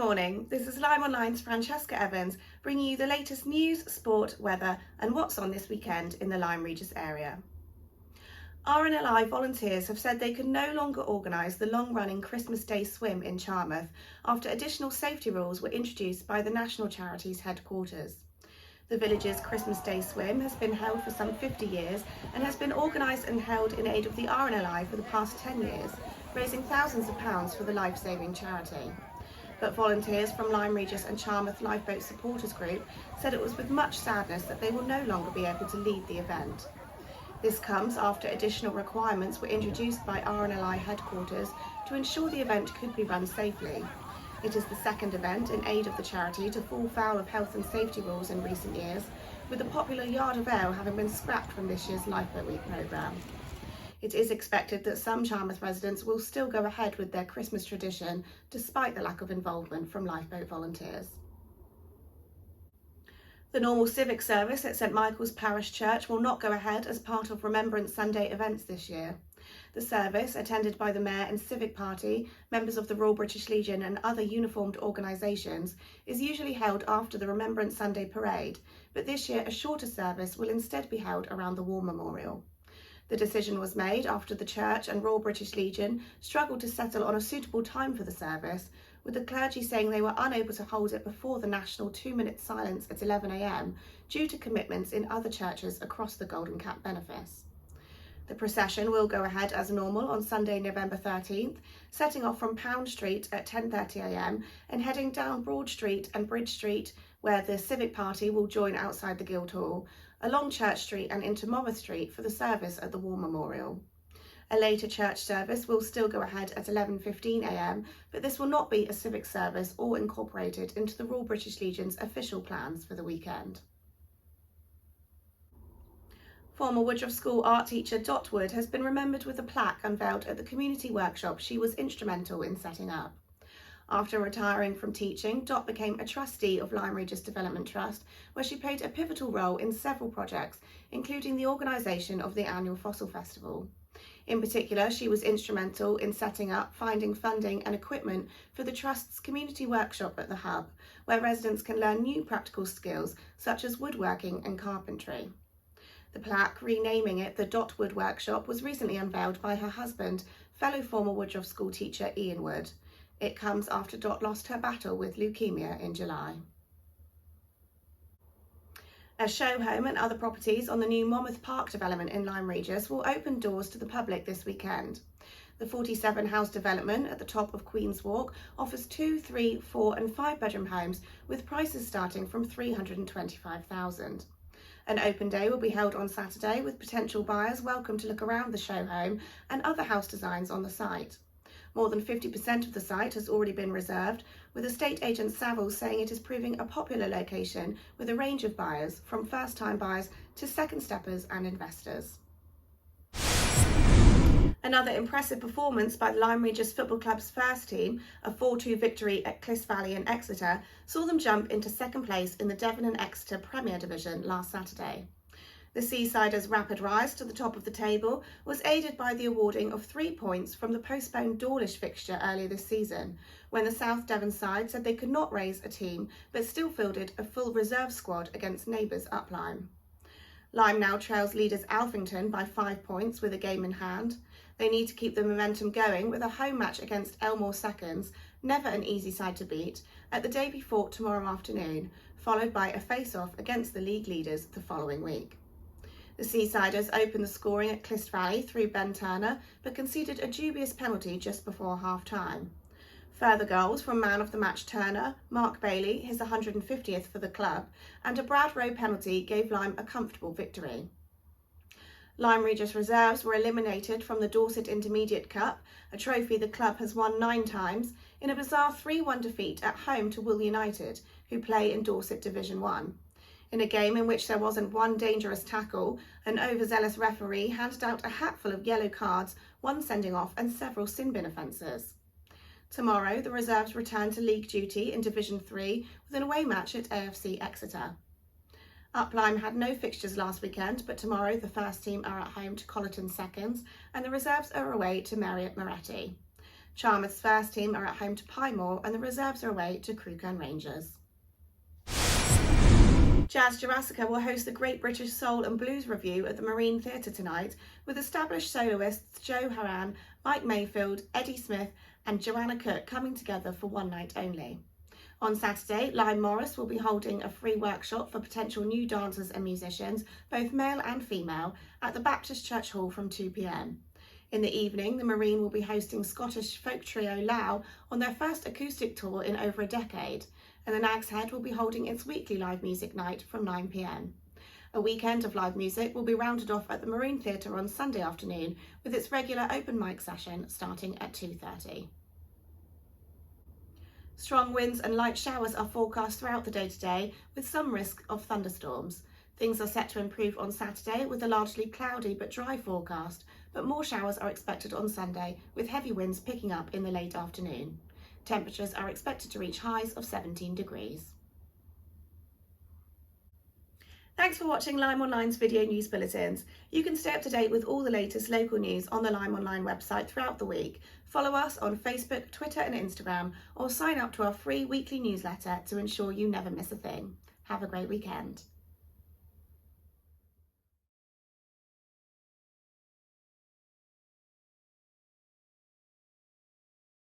morning, this is LymeOnline's Francesca Evans bringing you the latest news, sport, weather and what's on this weekend in the Lyme Regis area. RNLI volunteers have said they can no longer organise the long-running Christmas Day swim in Charmouth after additional safety rules were introduced by the national charity's headquarters. The village's Christmas Day swim has been held for some 50 years and has been organised and held in aid of the RNLI for the past 10 years, raising thousands of pounds for the life-saving charity. But volunteers from Lyme Regis and Charmouth Lifeboat Supporters Group said it was with much sadness that they will no longer be able to lead the event. This comes after additional requirements were introduced by RNLI headquarters to ensure the event could be run safely. It is the second event in aid of the charity to fall foul of health and safety rules in recent years, with the popular Yard of Ale having been scrapped from this year's Lifeboat Week programme. It is expected that some Charmouth residents will still go ahead with their Christmas tradition despite the lack of involvement from lifeboat volunteers. The normal civic service at St Michael's Parish Church will not go ahead as part of Remembrance Sunday events this year. The service, attended by the Mayor and Civic Party, members of the Royal British Legion and other uniformed organisations, is usually held after the Remembrance Sunday parade, but this year a shorter service will instead be held around the War Memorial. The decision was made after the Church and Royal British Legion struggled to settle on a suitable time for the service, with the clergy saying they were unable to hold it before the national 2-minute silence at 11 a.m. due to commitments in other churches across the Golden Cap benefice. The procession will go ahead as normal on Sunday, November 13th, setting off from Pound Street at 10:30 a.m. and heading down Broad Street and Bridge Street, where the Civic Party will join outside the Guildhall, along Church Street and into Monmouth Street for the service at the War Memorial. A later church service will still go ahead at 11:15 a.m, but this will not be a civic service or incorporated into the Royal British Legion's official plans for the weekend. Former Woodruff School art teacher Dot Wood has been remembered with a plaque unveiled at the community workshop she was instrumental in setting up. After retiring from teaching, Dot became a trustee of Lyme Regis Development Trust, where she played a pivotal role in several projects, including the organisation of the annual Fossil Festival. In particular, she was instrumental in setting up, finding funding and equipment for the Trust's community workshop at the Hub, where residents can learn new practical skills such as woodworking and carpentry. The plaque, renaming it the Dot Wood Workshop, was recently unveiled by her husband, fellow former Woodruff School teacher Ian Wood. It comes after Dot lost her battle with leukemia in July. A show home and other properties on the new Monmouth Park development in Lyme Regis will open doors to the public this weekend. The 47-house development at the top of Queen's Walk offers 2, 3, 4 and 5-bedroom homes with prices starting from $325,000. An open day will be held on Saturday with potential buyers welcome to look around the show home and other house designs on the site. More than 50% of the site has already been reserved, with estate agent Savills saying it is proving a popular location with a range of buyers, from first-time buyers to second steppers and investors. Another impressive performance by the Lyme Regis Football Club's first team, a 4-2 victory at Clyst Valley and Exeter, saw them jump into second place in the Devon and Exeter Premier Division last Saturday. The Seasiders' rapid rise to the top of the table was aided by the awarding of 3 points from the postponed Dawlish fixture earlier this season, when the South Devon side said they could not raise a team but still fielded a full reserve squad against neighbours up Lyme. Lyme now trails leaders Alphington by 5 points with a game in hand. They need to keep the momentum going with a home match against Elmore Seconds, never an easy side to beat, at the Davy Fort tomorrow afternoon, followed by a face-off against the league leaders the following week. The Seasiders opened the scoring at Clyst Valley through Ben Turner, but conceded a dubious penalty just before half-time. Further goals from man of the match Turner, Mark Bailey, his 150th for the club, and a Brad Rowe penalty gave Lyme a comfortable victory. Lyme Regis reserves were eliminated from the Dorset Intermediate Cup, a trophy the club has won 9 times, in a bizarre 3-1 defeat at home to Will United, who play in Dorset Division 1. In a game in which there wasn't one dangerous tackle, an overzealous referee handed out a hatful of yellow cards, 1 sending off and several sin bin offences. Tomorrow, the reserves return to league duty in Division 3 with an away match at AFC Exeter. Up Lyme had no fixtures last weekend, but tomorrow the first team are at home to Colleton Seconds and the reserves are away to Marriott Moretti. Charmouth's first team are at home to Piemore and the reserves are away to Crewkerne Rangers. Jazz Jurassica will host the Great British Soul and Blues Revue at the Marine Theatre tonight, with established soloists Joe Horan, Mike Mayfield, Eddie Smith and Joanna Cook coming together for one night only. On Saturday, Lyme Morris will be holding a free workshop for potential new dancers and musicians, both male and female, at the Baptist Church Hall from 2 p.m. In the evening, the Marine will be hosting Scottish folk trio Lau on their first acoustic tour in over a decade, and the Nag's Head will be holding its weekly live music night from 9 p.m. A weekend of live music will be rounded off at the Marine Theatre on Sunday afternoon, with its regular open mic session starting at 2:30. Strong winds and light showers are forecast throughout the day today, with some risk of thunderstorms. Things are set to improve on Saturday with a largely cloudy but dry forecast, but more showers are expected on Sunday, with heavy winds picking up in the late afternoon. Temperatures are expected to reach highs of 17 degrees. Thanks for watching LymeOnline's video news bulletins. You can stay up to date with all the latest local news on the LymeOnline website throughout the week. Follow us on Facebook, Twitter and Instagram, or sign up to our free weekly newsletter to ensure you never miss a thing. Have a great weekend.